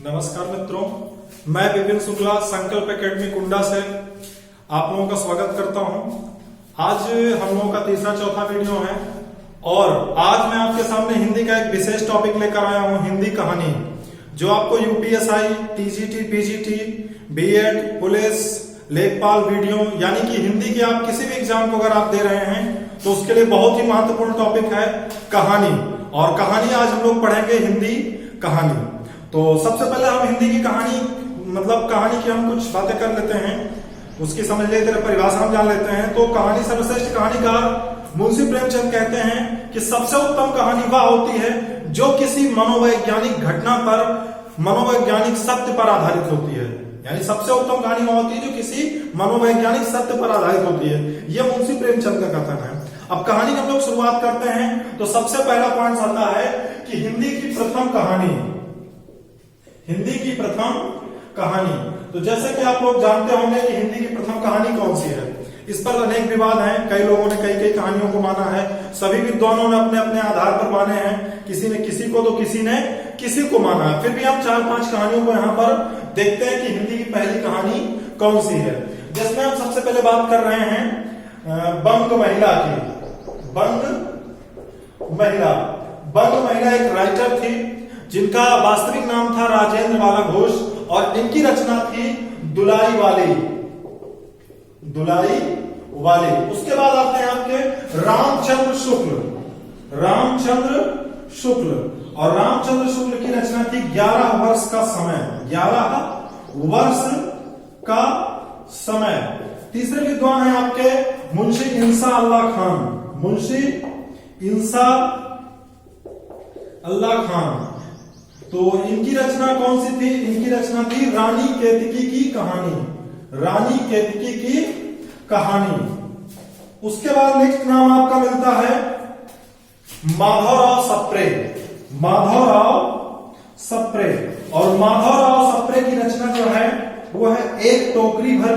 नमस्कार मित्रों, मैं विपिन शुक्ला संकल्प एकेडमी कुंडा से आप लोगों का स्वागत करता हूं। आज हम लोगों का तीसरा चौथा वीडियो है और आज मैं आपके सामने हिंदी का एक विशेष टॉपिक लेकर आया हूं, हिंदी कहानी, जो आपको UPSI, TGT, PGT, BEd, police, लेखपाल वीडियो यानी कि हिंदी के आप किसी भी एग्जाम को अगर आप दे रहे हैं तो उसके लिए बहुत ही महत्वपूर्ण टॉपिक है कहानी। और कहानी आज हम लोग पढ़ेंगे हिंदी कहानी। तो सबसे पहले हम हिंदी की कहानी कहानी की हम कुछ बातें कर लेते हैं, उसकी समझ लेते हैं, परिभाषा हम जान लेते हैं। तो कहानी सर्वश्रेष्ठ कहानीकार मुंशी प्रेमचंद कहते हैं कि सबसे उत्तम कहानी वह होती है जो किसी मनोवैज्ञानिक घटना पर, मनोवैज्ञानिक सत्य पर आधारित होती है। यानी सबसे उत्तम कहानी वह होती है जो किसी मनोवैज्ञानिक सत्य पर आधारित होती है। यह मुंशी प्रेमचंद का कथन है। अब कहानी की हम लोग शुरुआत करते हैं तो सबसे पहला पॉइंट आता है कि हिंदी की प्रथम कहानी, हिंदी की प्रथम कहानी। तो जैसे कि आप लोग जानते होंगे कि हिंदी की प्रथम कहानी कौन सी है, इस पर अनेक विवाद हैं। कई लोगों ने कई कई कहानियों को माना है, सभी विद्वानों ने अपने अपने आधार पर माने हैं। किसी ने किसी को तो किसी ने किसी को माना है। फिर भी हम 4-5 कहानियों को यहाँ पर देखते हैं कि हिंदी की पहली कहानी कौन सी है। जिसमें हम सबसे पहले बात कर रहे हैं बंग महिला की। बंग महिला एक राइटर थी जिनका वास्तविक नाम था राजेंद्र बाला घोष और इनकी रचना थी दुलाई वाली। उसके बाद आते हैं आपके रामचंद्र शुक्ल और रामचंद्र शुक्ल की रचना थी 11 वर्ष का समय। तीसरे विद्वान है आपके मुंशी इंसा अल्लाह खान। तो इनकी रचना कौन सी थी? इनकी रचना थी रानी केतकी की कहानी। उसके बाद नेक्स्ट नाम आपका मिलता है माधवराव सप्रे। और माधवराव सप्रे की रचना जो है वो है एक टोकरी भर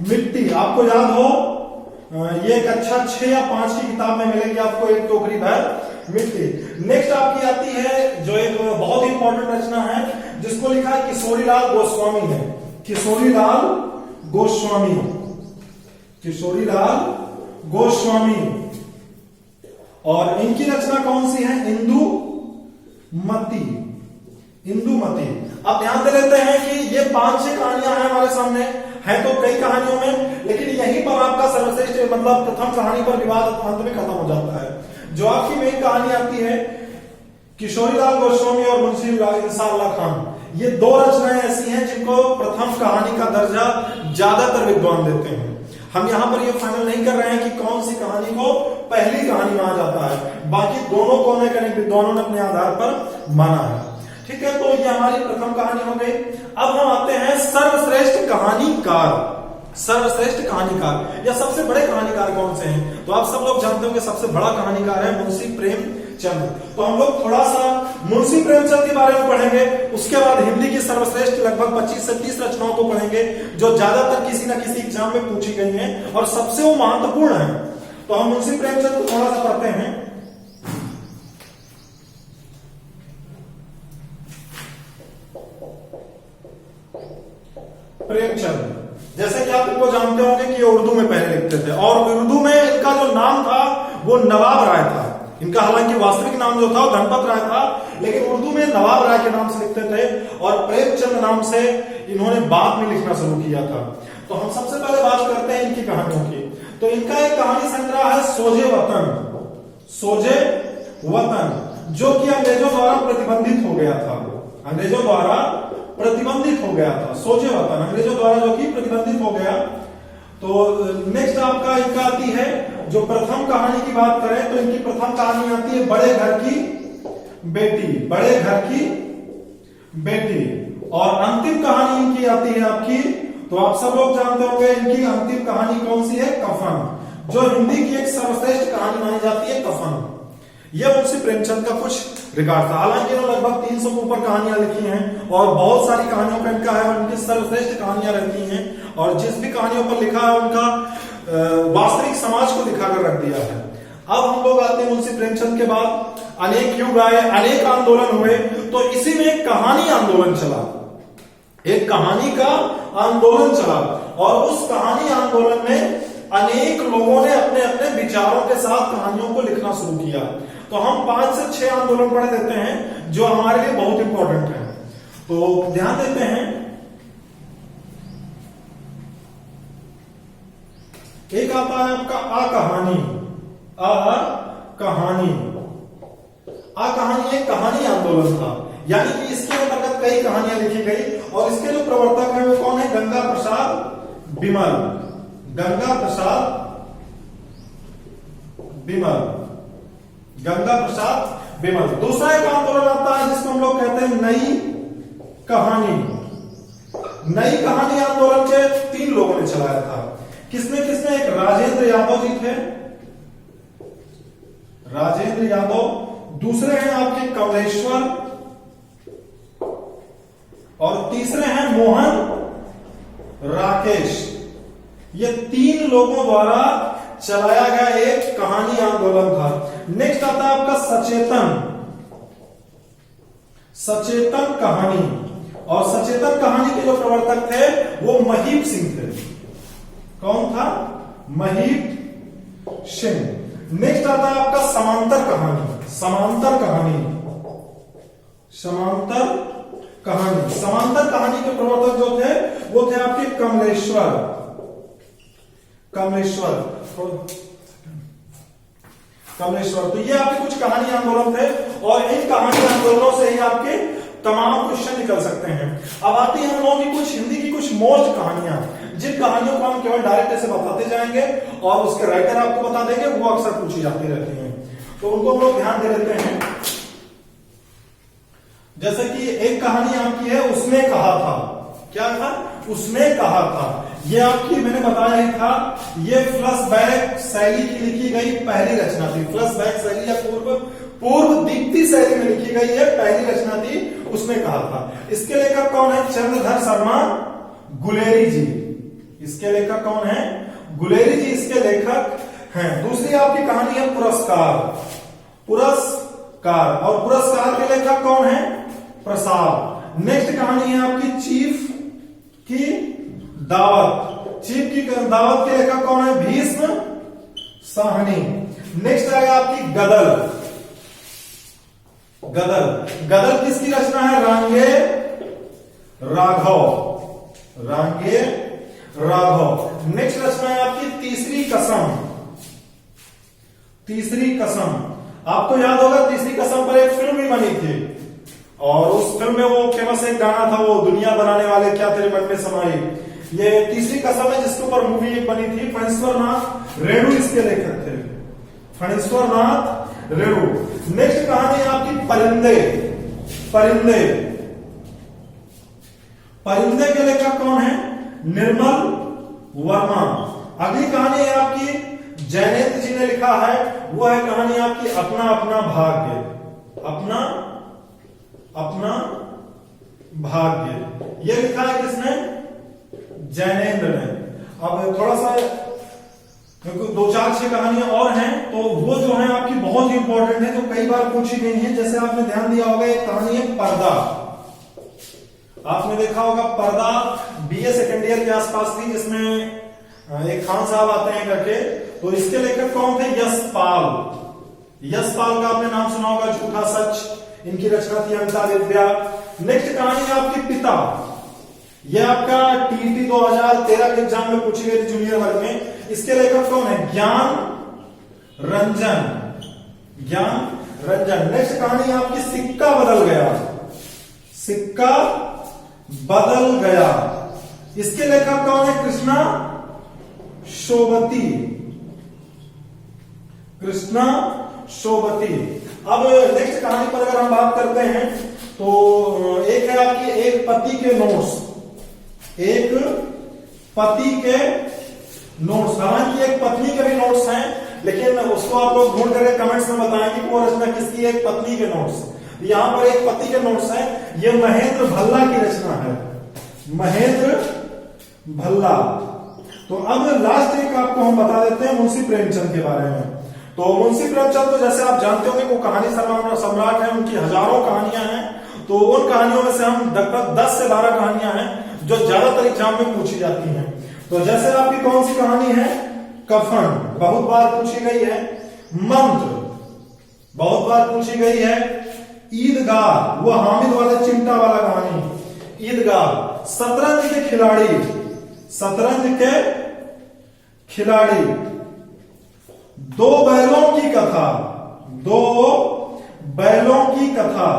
मिट्टी। आपको याद हो ये कक्षा 6 या 5 की किताब में मिलेगी आपको, एक टोकरी भर मिट्टी। नेक्स्ट आपकी आती है जो एक बहुत ही इंपॉर्टेंट रचना है जिसको लिखा है किशोरीलाल गोस्वामी। और इनकी रचना कौन सी है? इंदुमती। अब ध्यान दे लेते हैं कि ये 5-6 कहानियां हैं हमारे सामने, है तो कई कहानियों में, लेकिन यहीं पर आपका सर्वश्रेष्ठ प्रथम कहानी पर विवाद अंत में खत्म हो जाता है। जो आपकी मेन कहानी आती है किशोरीलाल गोस्वामी और मुंशी इंसा अल्लाह खान, ये 2 रचनाएं ऐसी हैं जिनको प्रथम कहानी का दर्जा ज्यादातर विद्वान देते हैं। हम यहाँ पर ये फाइनल नहीं कर रहे हैं कि कौन सी कहानी को पहली कहानी माना जाता है, बाकी दोनों को अनेक विद्वानों ने अपने आधार पर माना है। ठीक है, तो ये हमारी प्रथम कहानी हो गई। अब हम आते हैं सर्वश्रेष्ठ कहानीकार या सबसे बड़े कहानीकार कौन से हैं? तो आप सब लोग जानते हो कि सबसे बड़ा कहानीकार है मुंशी प्रेमचंद। तो हम लोग थोड़ा सा मुंशी प्रेमचंद के बारे में पढ़ेंगे, उसके बाद हिंदी की सर्वश्रेष्ठ लगभग 25 से 30 रचनाओं को पढ़ेंगे जो ज्यादातर किसी न किसी एग्जाम में पूछी गई हैं और सबसे वो महत्वपूर्ण है। तो हम मुंशी प्रेमचंद को थोड़ा सा पढ़ते हैं। प्रेमचंद, जैसे कि आप इनको जानते होंगे कि ये उर्दू में पहले लिखते थे और उर्दू में इनका जो नाम था वो नवाब राय था। इनका हालांकि वास्तविक नाम जो था वो धनपत राय था, लेकिन उर्दू में नवाब राय के नाम से लिखते थे और प्रेमचंद नाम से इन्होंने बाद में लिखना शुरू किया था। तो हम सबसे पहले बात करते हैं इनकी कहानियों की। तो इनका एक कहानी संग्रह है सोजे वतन, जो कि अंग्रेजों द्वारा प्रतिबंधित हो गया था। सोजे वतन अंग्रेजों द्वारा जो कि प्रतिबंधित हो गया। तो नेक्स्ट आपका इनका आती है, जो प्रथम कहानी की बात करें तो इनकी प्रथम कहानी आती है बड़े घर की बेटी। और अंतिम कहानी इनकी आती है आपकी, तो आप सब लोग जानते होंगे इनकी अंतिम कहानी कौन सी है? कफन, जो हिंदी की एक सर्वश्रेष्ठ कहानी मानी जाती है कफन। यह मुंशी प्रेमचंद का कुछ रिकॉर्ड था। हालांकि इन्होंने लगभग 300 के ऊपर कहानियां लिखी हैं और बहुत सारी कहानियों का इनका है और उनकी सर्वश्रेष्ठ कहानियां रहती हैं और जिस भी कहानियों पर लिखा है उनका वास्तविक समाज को दिखाकर रख दिया है। अब हम लोग आते हैं मुंशी प्रेमचंद के बाद अनेक युग आए, अनेक आंदोलन हुए, तो इसी में एक कहानी आंदोलन चला, एक कहानी का आंदोलन चला। और उस कहानी आंदोलन में अनेक लोगों ने अपने अपने विचारों के साथ कहानियों को लिखना शुरू किया। तो हम 5 से 6 आंदोलन पढ़ देते हैं जो हमारे लिए बहुत इंपॉर्टेंट है। तो ध्यान देते हैं, एक आता है आपका आ कहानी। एक कहानी आंदोलन था, यानी कि इसके अंतर्गत कई कहानियां लिखी गई। और इसके जो प्रवर्तक हैं वो कौन है? गंगा प्रसाद बिमल। गंगा प्रसाद बिमल। दूसरा एक आंदोलन आता है जिसको हम लोग कहते हैं नई कहानी। नई कहानी आंदोलन के 3 लोगों ने चलाया था। किसने? एक राजेंद्र यादव जी थे, राजेंद्र यादव। दूसरे हैं आपके कमलेश्वर, और तीसरे हैं मोहन राकेश। ये 3 लोगों द्वारा चलाया गया एक कहानी आंदोलन था। नेक्स्ट आता है आपका सचेतन कहानी। और सचेतन कहानी के जो प्रवर्तक थे वो महीप सिंह थे। कौन था? महीप सिंह। नेक्स्ट आता है आपका समांतर कहानी। समांतर कहानी के प्रवर्तक जो थे वो थे आपके कमलेश्वर। तो ये आपके कुछ कहानी आंदोलन थे, और इन कहानी आंदोलनों से ही आपके तमाम क्वेश्चन निकल सकते हैं। अब आती है हम लोगों की कुछ हिंदी की कुछ मोस्ट कहानियां, जिन कहानियों को हम केवल डायरेक्ट ऐसे बताते जाएंगे और उसके राइटर आपको बता देंगे, वो अक्सर पूछी जाती रहती हैं, तो उनको हम लोग ध्यान दे देते हैं। जैसे कि एक कहानी आपकी है उसने कहा था। क्या था? उसने कहा था। ये आपकी मैंने बताया ही था, ये फ्लैशबैक शैली की लिखी गई पहली रचना थी। फ्लैशबैक शैली या पूर्व दीप्ति शैली में लिखी गई है पहली रचना थी, उसने कहा था। इसके लेखक कौन है? चंद्रधर शर्मा गुलेरी जी। इसके लेखक कौन है? गुलेरी जी इसके लेखक हैं। दूसरी आपकी कहानी है पुरस्कार। और पुरस्कार के लेखक कौन है? प्रसाद। नेक्स्ट कहानी है आपकी चीफ की दावत। चीफ की दावत के लेखक कौन है? भीष्म साहनी। नेक्स्ट आएगा आपकी गदर। गदर किसकी रचना है? रांगे राघव। नेक्स्ट रचना है आपकी तीसरी कसम। आपको याद होगा तीसरी कसम पर एक फिल्म भी बनी थी, और उस फिल्म में वो फेमस एक गाना था, वो दुनिया बनाने वाले क्या तेरे मन में समाई। ये तीसरी कसम है जिसके ऊपर मूवी एक बनी थी। फणीश्वरनाथ रेणु इसके लेखक थे। फणीश्वरनाथ रेणु। नेक्स्ट कहानी है आपकी परिंदे के लेखक कौन है? निर्मल वर्मा। अगली कहानी है आपकी जैनेन्द्र जी ने लिखा है, वो है कहानी आपकी अपना भाग्य। ये लिखा है किसने? जैनेन्द्र ने। अब थोड़ा सा 2-4-6 कहानियां और हैं, तो वो जो है आपकी बहुत ही इंपॉर्टेंट है, जो कई बार पूछी गई है। जैसे आपने ध्यान दिया होगा, एक कहानी है पर्दा। आपने देखा होगा पर्दा BA सेकेंड ईयर के आसपास थी, जिसमें एक खान साहब आते हैं करके। तो इसके लेखक कौन थे? यशपाल का आपने नाम सुना होगा, झूठा सच। इनकी रचना थी अमिता दिव्या। नेक्स्ट कहानी है आपकी पिता। यह आपका TET 2013 के एग्जाम में पूछी गई थी जूनियर वर्ग में। इसके लेखक कौन है? ज्ञान रंजन। नेक्स्ट कहानी आपकी सिक्का बदल गया। इसके लेखक कौन है? कृष्णा शोभती। अब नेक्स्ट कहानी पर अगर हम बात करते हैं, तो एक है आपकी एक पति के नोट्स। हालांकि एक पत्नी के भी नोट्स हैं, लेकिन उसको आप लोग ढूंढ करके कमेंट्स में बताएंगे कि वो रचना किसकी है। एक पत्नी के नोट्स। यहां पर एक पति के नोट्स है, ये महेंद्र भल्ला की रचना है। महेंद्र भल्ला। तो अब लास्ट एक आपको हम बता देते हैं मुंशी प्रेमचंद के बारे में। तो तो मुंशी प्रेमचंद तो जैसे आप जानते होंगे वो कहानी सम्राट है, उनकी हजारों कहानियां हैं। तो उन कहानियों में से हम लगभग 10 से 12 कहानियां हैं जो ज्यादातर एग्जाम में पूछी जाती हैं। तो जैसे आपकी कौन सी कहानी है, कफन, बहुत बार पूछी गई है। मंत्र, बहुत बार पूछी गई है। ईदगाह, वो हामिद वाले चिमटा वाला कहानी, ईदगाह। शतरंज के खिलाड़ी, शतरंज के खिलाड़ी। दो बैलों की कथा, दो बैलों की कथा।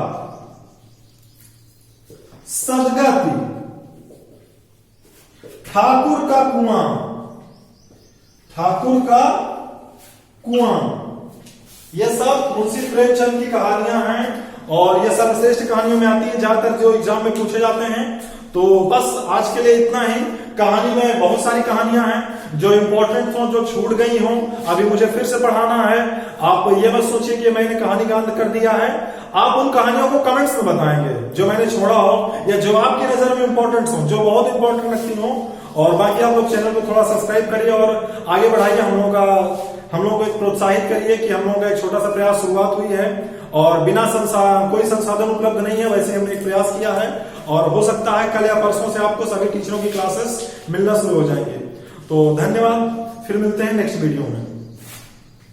सजगती, ठाकुर का कुआं, ठाकुर का कुआं। ये सब मुंशी प्रेमचंद की कहानियां हैं और ये सब श्रेष्ठ कहानियों में आती है, ज्यादातर जो एग्जाम में पूछे जाते हैं। तो बस आज के लिए इतना ही। कहानी में बहुत सारी कहानियां हैं जो इंपॉर्टेंट हो, जो छूट गई हो, अभी मुझे फिर से पढ़ाना है। आप ये मत सोचिए कि मैंने कहानी का अंत कर दिया है। आप उन कहानियों को कमेंट्स में बताएंगे जो मैंने छोड़ा हो या जो आपकी नजर में इंपॉर्टेंट हो, जो बहुत इंपॉर्टेंट लगती हो। और बाकी आप लोग चैनल को थोड़ा सब्सक्राइब करिए और आगे बढ़ाइए। हम लोगों को प्रोत्साहित करिए कि हम लोगों का एक छोटा सा प्रयास शुरुआत हुई है और बिना कोई संसाधन उपलब्ध नहीं है, वैसे हमने एक प्रयास किया है और हो सकता है कल या परसों से आपको सभी टीचरों की क्लासेस मिलना शुरू हो जाएंगे। तो धन्यवाद, फिर मिलते हैं नेक्स्ट वीडियो में।